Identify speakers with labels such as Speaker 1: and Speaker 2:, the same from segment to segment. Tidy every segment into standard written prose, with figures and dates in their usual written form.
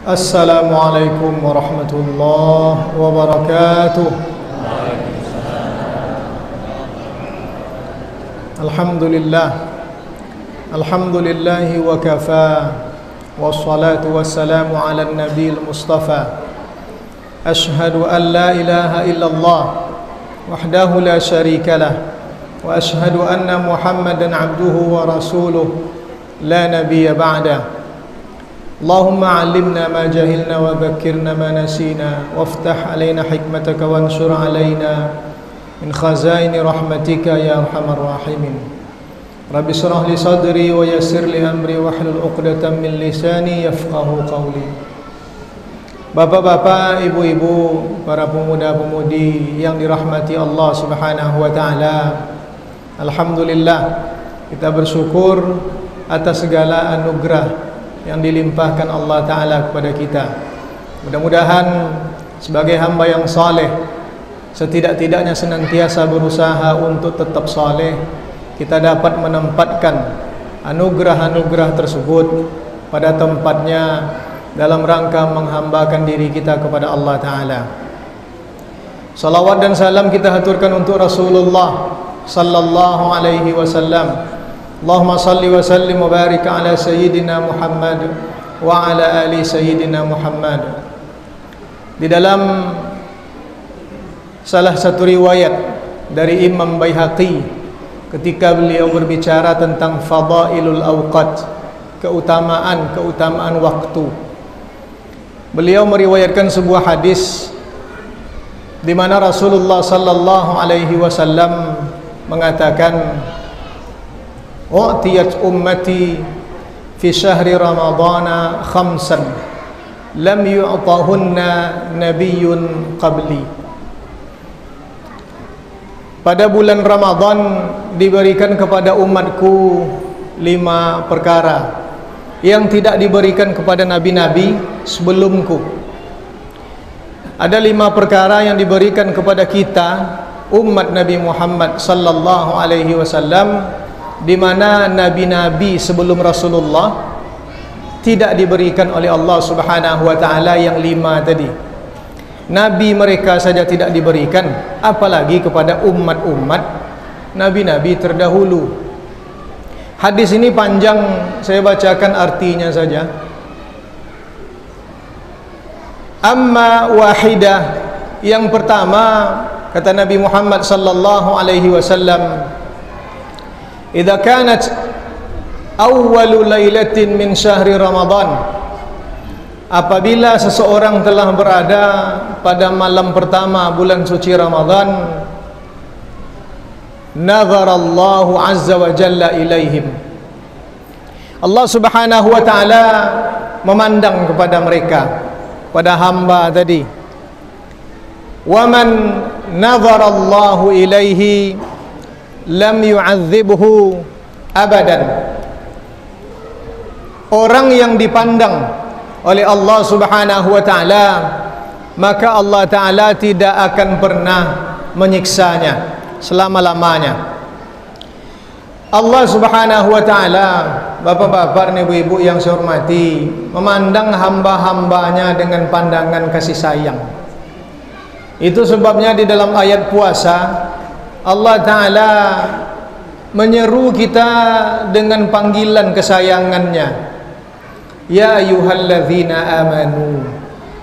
Speaker 1: Assalamualaikum warahmatullahi wabarakatuh. Alhamdulillahi wa kafa, wassalatu wassalamu ala nabil mustafa. Ashhadu an la ilaha illallah wahdahu la syarika lah, wa ashhadu anna Muhammadan abduhu wa rasuluh la nabiyya ba'dah. Allahumma 'allimna ma jahilna wa dhakkirna ma nasina waftah 'alaina hikmataka wanshur 'alaina min khazaini rahmatika ya arhamar rahimin. Rabbi shrah li sadri wa yassir li amri wahlul 'uqdatam min lisani yafqahu qawli. Bapak-bapak, ibu-ibu, para pemuda-pemudi yang dirahmati Allah Subhanahu wa taala. Alhamdulillah, kita bersyukur atas segala anugerah yang dilimpahkan Allah Ta'ala kepada kita. Mudah-mudahan sebagai hamba yang saleh, setidak-tidaknya senantiasa berusaha untuk tetap saleh, kita dapat menempatkan anugerah-anugerah tersebut pada tempatnya dalam rangka menghambakan diri kita kepada Allah Ta'ala. Salawat dan salam kita haturkan untuk Rasulullah sallallahu alaihi wasallam. Allahumma salli wa sallim wa barik ala sayyidina Muhammad wa ala ali sayyidina Muhammad. Di dalam salah satu riwayat dari Imam Baihaqi, ketika beliau berbicara tentang fadailul awqat, keutamaan waktu, beliau meriwayatkan sebuah hadis di mana Rasulullah sallallahu alaihi wasallam mengatakan, "U'tiyat ummati fi syahri ramadhana khamsan lam yu'tahunna nabiyyun qabli." Pada bulan Ramadan diberikan kepada umatku 5 perkara yang tidak diberikan kepada nabi-nabi sebelumku. Ada 5 perkara yang diberikan kepada kita umat Nabi Muhammad sallallahu alaihi wasallam, di mana nabi-nabi sebelum Rasulullah tidak diberikan oleh Allah Subhanahu wa taala yang 5 tadi. Nabi mereka saja tidak diberikan, apalagi kepada umat-umat nabi-nabi terdahulu. Hadis ini panjang, saya bacakan artinya saja. Amma wahidah, yang pertama kata Nabi Muhammad sallallahu alaihi wasallam, idza kanat awwalu lailatin min syahri Ramadan, apabila seseorang telah berada pada malam pertama bulan suci Ramadan, nazarallahu azza wa jalla ilaihim, Allah Subhanahu wa taala memandang kepada mereka, pada hamba tadi. Wa man nazarallahu ilaihi lam yu'adzibhu abadan, orang yang dipandang oleh Allah Subhanahu wa taala, maka Allah taala tidak akan pernah menyiksanya selama-lamanya. Allah Subhanahu wa taala, bapak-bapak dan ibu-ibu yang saya hormati, memandang hamba-hambanya dengan pandangan kasih sayang. Itu sebabnya di dalam ayat puasa Allah Ta'ala menyeru kita dengan panggilan kesayangannya, ya ayyuhalladzina amanu,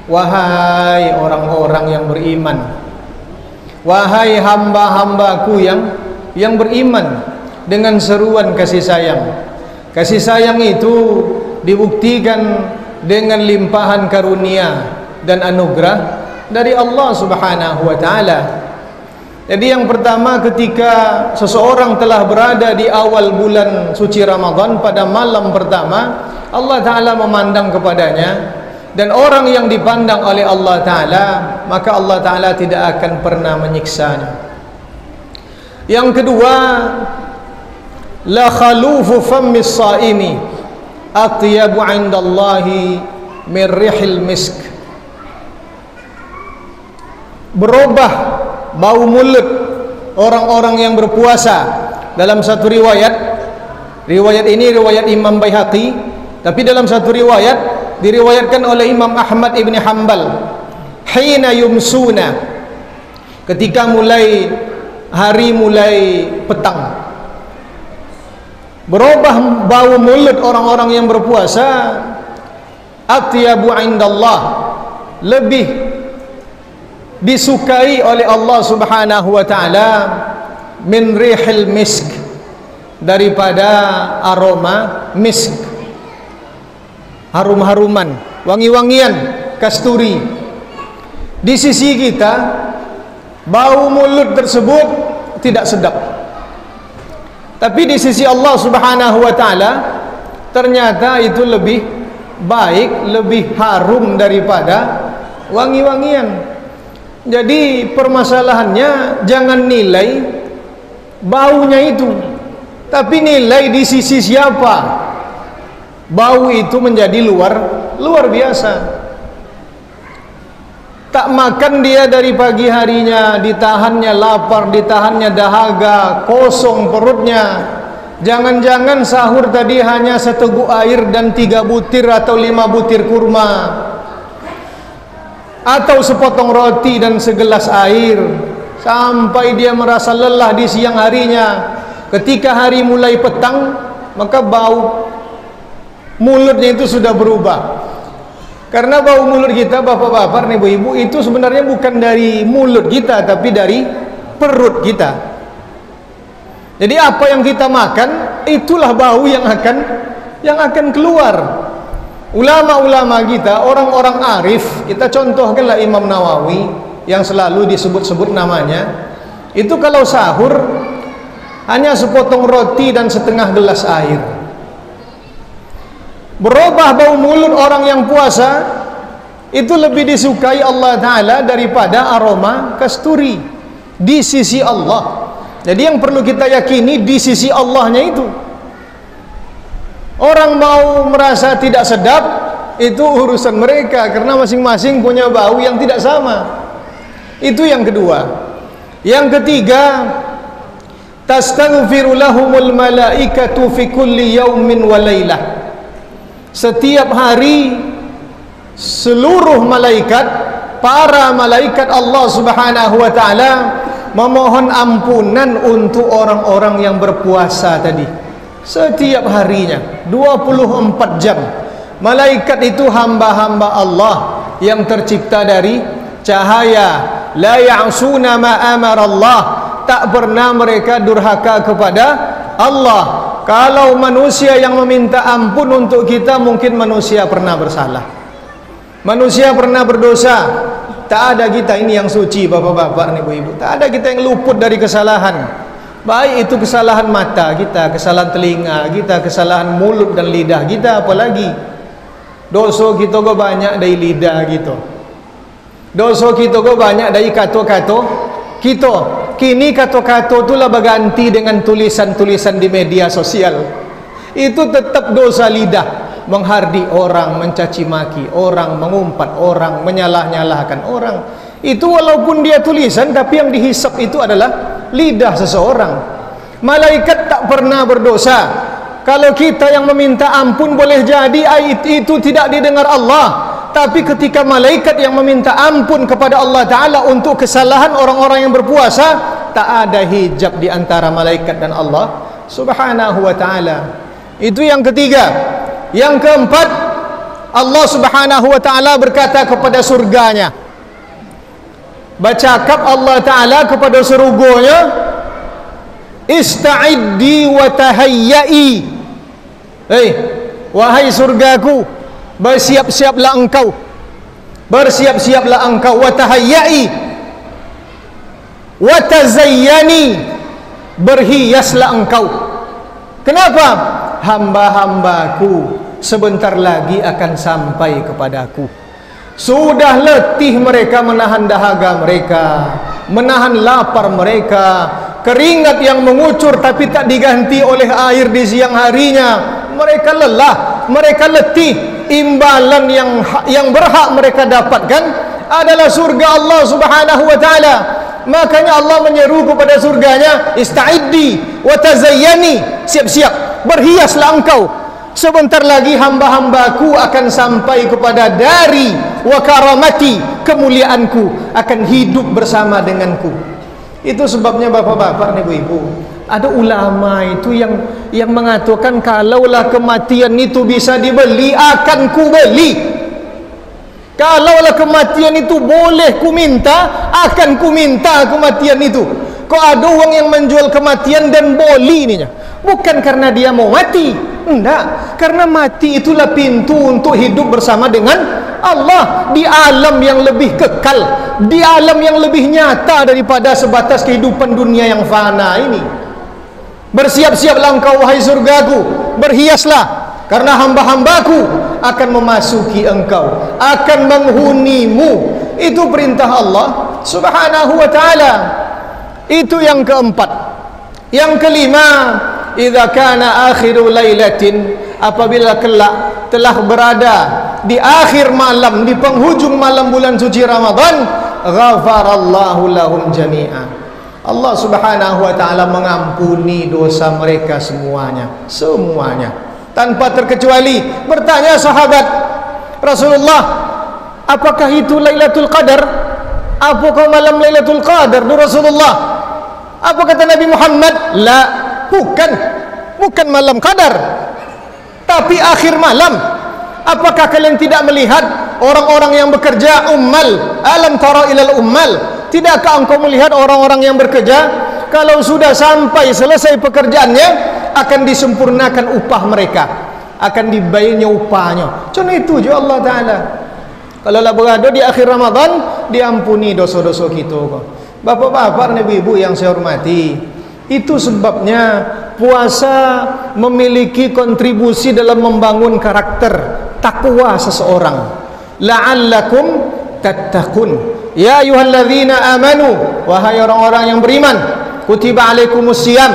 Speaker 1: wahai orang-orang yang beriman, wahai hamba-hambaku yang beriman, dengan seruan kasih sayang. Kasih sayang itu dibuktikan dengan limpahan karunia dan anugerah dari Allah Subhanahu wa taala. Jadi yang pertama, ketika seseorang telah berada di awal bulan suci Ramadan pada malam pertama, Allah Ta'ala memandang kepadanya, dan orang yang dipandang oleh Allah Ta'ala, maka Allah Ta'ala tidak akan pernah menyiksanya. Yang kedua, la khalufu fammis saimi atyabu 'indallahi min rihil misk. Berubah bau mulut orang-orang yang berpuasa. Dalam satu riwayat ini riwayat Imam Baihaqi, tapi dalam satu riwayat diriwayatkan oleh Imam Ahmad ibn Hanbal, hina yumsuna, ketika mulai hari mulai petang, berubah bau mulut orang-orang yang berpuasa, atyabu indallah, lebih disukai oleh Allah Subhanahu wa taala min rihil misk, daripada aroma misk, harum-haruman, wangi-wangian kasturi. Di sisi kita bau mulut tersebut tidak sedap, tapi di sisi Allah Subhanahu wa taala ternyata itu lebih baik, lebih harum daripada wangi-wangian. Jadi permasalahannya jangan nilai baunya itu, tapi nilai di sisi siapa. Bau itu menjadi luar biasa. Tak makan dia dari pagi harinya, ditahannya lapar, ditahannya dahaga, kosong perutnya. Jangan-jangan sahur tadi hanya seteguk air dan 3 butir atau 5 butir kurma, atau sepotong roti dan segelas air, sampai dia merasa lelah di siang harinya. Ketika hari mulai petang, maka bau mulutnya itu sudah berubah. Karena bau mulut kita, bapak-bapak dan ibu-ibu, itu sebenarnya bukan dari mulut kita, tapi dari perut kita. Jadi apa yang kita makan, itulah bau yang akan keluar. Ulama-ulama kita, orang-orang arif, kita contohkanlah Imam Nawawi yang selalu disebut-sebut namanya, itu kalau sahur hanya sepotong roti dan setengah gelas air. Berubah bau mulut orang yang puasa itu lebih disukai Allah Ta'ala daripada aroma kasturi di sisi Allah. Jadi yang perlu kita yakini di sisi Allahnya itu. Orang mau merasa tidak sedap, itu urusan mereka, karena masing-masing punya bau yang tidak sama. Itu yang kedua. Yang ketiga, tastaghfiru lahumul malaikatu fi kulli yaumin wa lailah. Setiap hari seluruh malaikat, para malaikat Allah Subhanahu wa taala memohon ampunan untuk orang-orang yang berpuasa tadi. Setiap harinya 24 jam. Malaikat itu hamba-hamba Allah yang tercipta dari cahaya. La ya'suna ma amara Allah, tak pernah mereka durhaka kepada Allah. Kalau manusia yang meminta ampun untuk kita, mungkin manusia pernah bersalah, manusia pernah berdosa. Tak ada kita ini yang suci, bapak-bapak dan ibu-ibu. Tak ada kita yang luput dari kesalahan. Baik itu kesalahan mata kita, kesalahan telinga kita, kesalahan mulut dan lidah kita. Apalagi dosa kita kok banyak dari lidah gitu, dosa kita kok banyak dari kata-kata kita. Kini kata-kata itulah berganti dengan tulisan-tulisan di media sosial. Itu tetap dosa lidah, menghardi orang, mencaci maki orang, mengumpat orang, menyalah-nyalahkan orang. Itu walaupun dia tulisan, tapi yang dihisap itu adalah lidah seseorang. Malaikat tak pernah berdosa. Kalau kita yang meminta ampun, boleh jadi ayat itu tidak didengar Allah. Tapi ketika malaikat yang meminta ampun kepada Allah Ta'ala untuk kesalahan orang-orang yang berpuasa, tak ada hijab di antara malaikat dan Allah Subhanahu wa Ta'ala. Itu yang ketiga. Yang keempat, Allah Subhanahu wa Ta'ala berkata kepada surganya, bercakap Allah Ta'ala kepada surganya, ista'iddi wa tahayyai. Hei, wahai surgaku, bersiap-siaplah engkau, bersiap-siaplah engkau, wa tahayyai wa tazayyani, berhiaslah engkau. Kenapa? Hamba-hambaku sebentar lagi akan sampai kepadaku. Sudah letih mereka menahan dahaga mereka, menahan lapar mereka, keringat yang mengucur tapi tak diganti oleh air di siang harinya. Mereka lelah, mereka letih. Imbalan yang berhak mereka dapatkan adalah surga Allah Subhanahu wa Ta'ala. Makanya Allah menyeru kepada surganya, ista'iddi wa tazayyani, siap-siap, berhiaslah engkau. sebentar lagi hamba-hambaku akan sampai kepada dari wa karamati, kemuliaanku, akan hidup bersama denganku. Itu sebabnya bapak-bapak dan ibu-ibu, ada ulama itu yang mengatakan kalaulah kematian itu bisa dibeli, akan ku beli. Kalaulah kematian itu boleh ku minta, akan ku minta kematian itu. Kok ada orang yang menjual kematian dan boli ininya? Bukan karena dia mau mati, enggak, karena mati itulah pintu untuk hidup bersama dengan Allah di alam yang lebih kekal, di alam yang lebih nyata daripada sebatas kehidupan dunia yang fana ini. Bersiap-siaplah engkau wahai surgaku, berhiaslah, karena hamba-hambaku akan memasuki engkau, akan menghunimu. Itu perintah Allah subhanahu wa ta'ala. Itu yang keempat. Yang kelima, idza kana akhiru lailatin, apabila kelak telah berada di akhir malam, di penghujung malam bulan suci Ramadan, ghafarallahu lahum jami'a, Allah subhanahu wa ta'ala mengampuni dosa mereka semuanya, tanpa terkecuali. Bertanya sahabat, Rasulullah, apakah itu Lailatul Qadar? Apakah malam Lailatul Qadar Rasulullah? Apa kata Nabi Muhammad? La, bukan malam Qadar, tapi akhir malam. Apakah kalian tidak melihat orang-orang yang bekerja? Alam tara ilal ummal, tidakkah engkau melihat orang-orang yang bekerja? Kalau sudah sampai selesai pekerjaannya, akan disempurnakan upah mereka, akan dibayarnya upahnya. Contoh itu juga Allah Ta'ala. Kalau lah berada di akhir Ramadan, diampuni dosa-dosa kita. Bapak-bapak dan ibu-ibu yang saya hormati, itu sebabnya puasa memiliki kontribusi dalam membangun karakter takwa seseorang. La'allakum tattaqun. Ya ayyuhalladzina amanu, wahai orang-orang yang beriman, kutiba alaikumusiyam,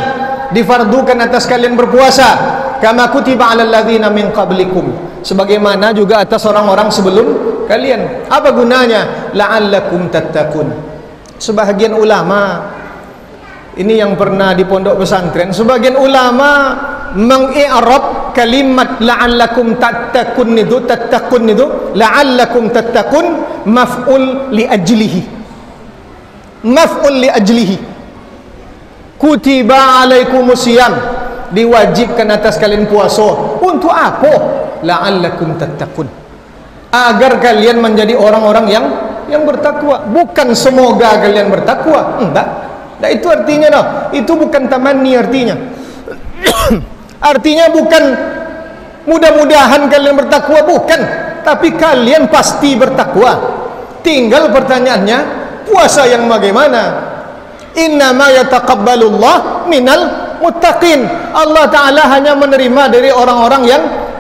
Speaker 1: difardukan atas kalian berpuasa, kama kutiba alal ladzina min qablikum, sebagaimana juga atas orang-orang sebelum kalian. Apa gunanya? La'allakum tattaqun. Sebahagian ulama ini yang pernah di pondok pesantren, sebagian ulama mengi'rab kalimat la'allakum tattaqun itu la'allakum tattaqun maf'ul li ajlihi. Kutiba alaikumusiyam, diwajibkan atas kalian puasa. Untuk apa? La'allakum tattaqun, agar kalian menjadi orang-orang yang bertakwa. Bukan semoga kalian bertakwa, enggak. Nah, itu artinya no. Itu bukan tamanni artinya. Artinya bukan mudah-mudahan kalian bertakwa, bukan, tapi kalian pasti bertakwa. Tinggal pertanyaannya, puasa yang bagaimana? Innama yataqabbalullah minal muttaqin. Allah Ta'ala hanya menerima dari orang-orang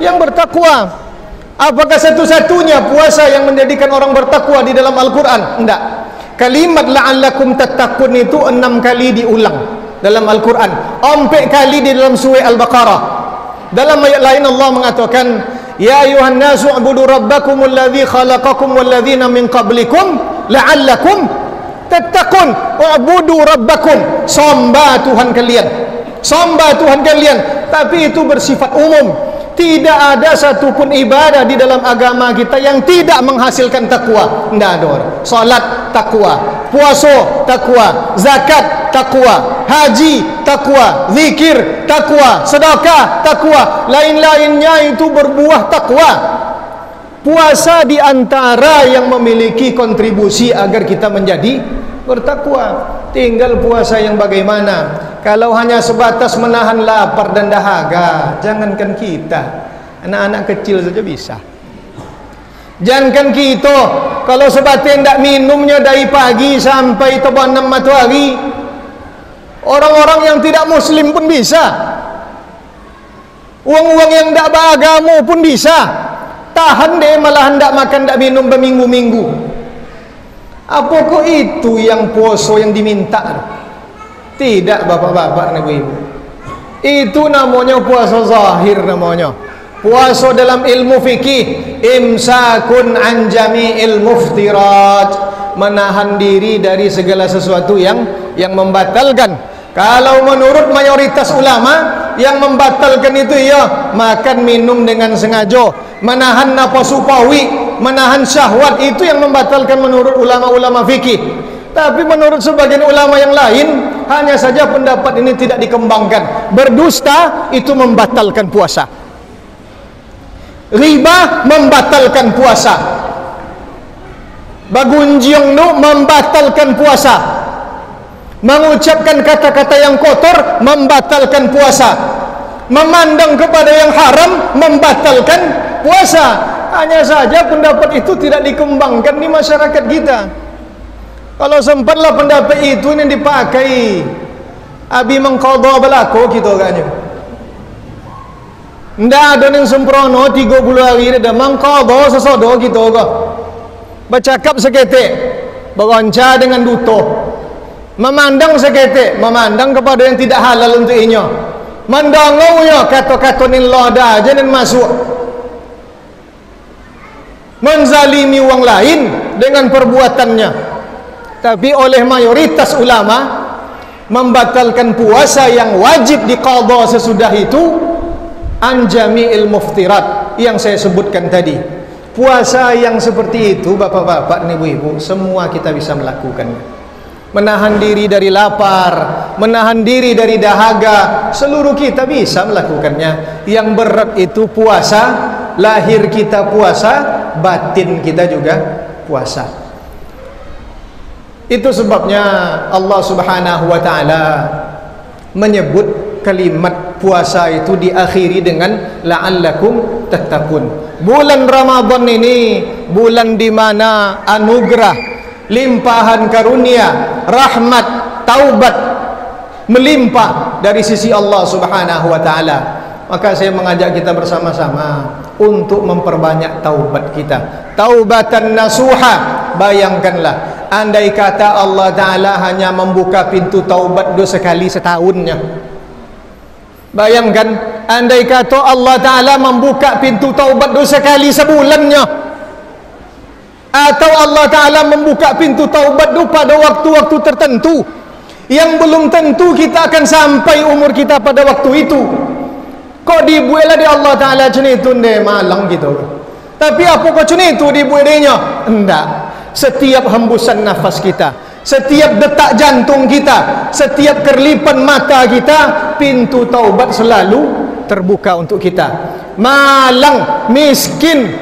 Speaker 1: yang bertakwa. Apakah satu-satunya puasa yang menjadikan orang bertakwa di dalam Al-Quran? Tidak. Kalimat la'allakum tattaqun itu 6 kali diulang dalam Al-Quran, 4 kali di dalam surah Al-Baqarah. Dalam ayat lain Allah mengatakan, ya ayuhan nasu ubudu rabbakumul ladzi khalaqakum wal ladzina min qablikum la'allakum tattaqun. Ubudu rabbakum, sembah Tuhan kalian, sembah Tuhan kalian. Tapi itu bersifat umum. Tidak ada satupun ibadah di dalam agama kita yang tidak menghasilkan takwa. Tidak ada orang. Salat takwa, puasa takwa, zakat takwa, haji takwa, zikir takwa, sedekah takwa, lain-lainnya itu berbuah takwa. Puasa di antara yang memiliki kontribusi agar kita menjadi bertakwa. Tinggal puasa yang bagaimana. Kalau hanya sebatas menahan lapar dan dahaga, jangankan kita, anak-anak kecil saja bisa. Jangankan kita, kalau sebatas tidak minumnya dari pagi sampai terbang 6 matahari, orang-orang yang tidak muslim pun bisa. Uang-uang yang tidak beragama pun bisa. Tahan deh, malah hendak makan, tidak minum berminggu-minggu. Apakah itu yang puasa yang diminta? Tidak, bapak-bapak dan ibu-ibu. Itu namanya puasa zahir namanya. Puasa dalam ilmu fikih, imsakun an jami'il muftirat, menahan diri dari segala sesuatu yang membatalkan. Kalau menurut mayoritas ulama, yang membatalkan itu ya makan minum dengan sengaja, menahan nafsu pawi, menahan syahwat, itu yang membatalkan menurut ulama-ulama fikih. Tapi menurut sebagian ulama yang lain, hanya saja pendapat ini tidak dikembangkan. Berdusta itu membatalkan puasa. Riba membatalkan puasa. Bagunjiong nu membatalkan puasa. Mengucapkan kata-kata yang kotor membatalkan puasa. Memandang kepada yang haram membatalkan puasa. Hanya saja pendapat itu tidak dikembangkan di masyarakat kita. Kalau sempatlah pendapat itu yang dipakai abi mengqadha balako gitu agaknya. Ndak ada yang sempurna 30 hari ada mengqadha sesodo gitu agak. Bercakap seketik, beronca dengan duto, memandang seketik, memandang kepada yang tidak halal untuk inya, mendangunya kata-kata nillah dah jangan masuk, menzalimi orang lain dengan perbuatannya. Tapi oleh mayoritas ulama membatalkan puasa yang wajib diqadha sesudah itu an jami'il muftirat yang saya sebutkan tadi. Puasa yang seperti itu bapak-bapak dan ibu-ibu semua kita bisa melakukannya. Menahan diri dari lapar, menahan diri dari dahaga, seluruh kita bisa melakukannya. Yang berat itu puasa, lahir kita puasa, batin kita juga puasa. Itu sebabnya Allah Subhanahu wa taala menyebut kalimat puasa itu diakhiri dengan la'allakum tattaqun. Bulan Ramadan ini bulan di mana anugerah, limpahan karunia, rahmat, taubat melimpah dari sisi Allah Subhanahu wa taala. Maka saya mengajak kita bersama-sama untuk memperbanyak taubat kita. Taubatan nasuha. Bayangkanlah, andai kata Allah Ta'ala hanya membuka pintu taubat 2 kali setahunnya. Bayangkan, andai kata Allah Ta'ala membuka pintu taubat 2 kali sebulannya, atau Allah Ta'ala membuka pintu taubat itu pada waktu-waktu tertentu yang belum tentu kita akan sampai umur kita pada waktu itu. Kok dibuatlah di Allah Ta'ala macam itu deh malang gitu. Tapi apa kok macam itu dibuat dia? Enggak. Setiap hembusan nafas kita, setiap detak jantung kita, setiap kerlipan mata kita, pintu taubat selalu terbuka untuk kita. Malang, miskin,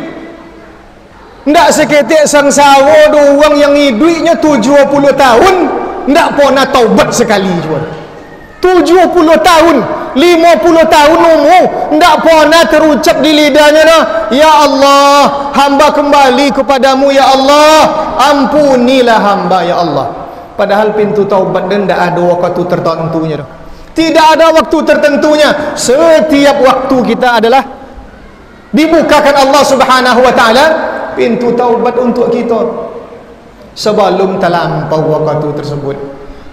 Speaker 1: ndak seketik sangsawa doang yang hidupnya 70 tahun, ndak pernah taubat sekali juga. 70 tahun, 50 tahun umur, ndak pernah terucap di lidahnya dah, ya Allah, hamba kembali kepadamu ya Allah, ampunilah hamba ya Allah. Padahal pintu taubat dan ndak ada waktu tertentunya dah. Tidak ada waktu tertentunya. Setiap waktu kita adalah dibukakan Allah Subhanahu wa taala pintu taubat untuk kita. Sebelum terlampau waktu tersebut,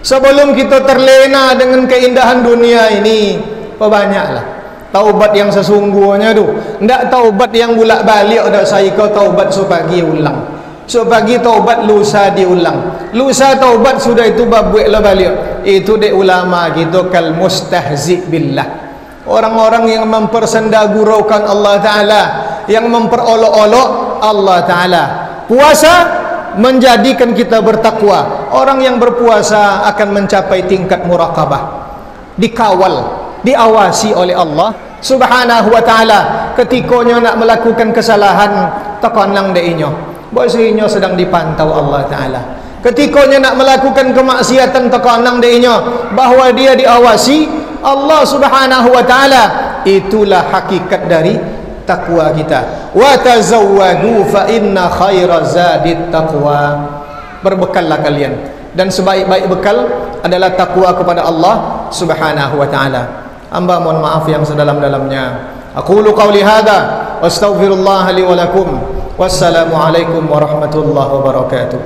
Speaker 1: sebelum kita terlena dengan keindahan dunia ini, perbanyaklah taubat yang sesungguhnya tu. Ndak taubat yang bolak-balik dak saya kau taubat sepagi ulang, sepagi taubat lusa diulang, lusa taubat sudah itu babuiklah balik. Itu dek ulama gitu kal mustahzi billah, orang-orang yang mempersendaguraukan Allah Ta'ala, yang memperolok-olok Allah Ta'ala. Puasa menjadikan kita bertakwa. Orang yang berpuasa akan mencapai tingkat muraqabah, dikawal, diawasi oleh Allah Subhanahu wa taala. Ketikanya nak melakukan kesalahan, tekanang deinyo, bahwasanya sedang dipantau Allah Ta'ala. Ketikanya nak melakukan kemaksiatan, tekanang deinyo, bahwa dia diawasi Allah Subhanahu wa taala. Itulah hakikat dari takwa kita. Wa tazawwadu fa inna khaira zadit taqwa. Berbekallah kalian, dan sebaik-baik bekal adalah takwa kepada Allah Subhanahu wa taala. Hamba mohon maaf yang sedalam-dalamnya. Aqulu qawli hadza wa astaghfirullah li wa lakum. Wassalamu alaikum warahmatullahi wabarakatuh.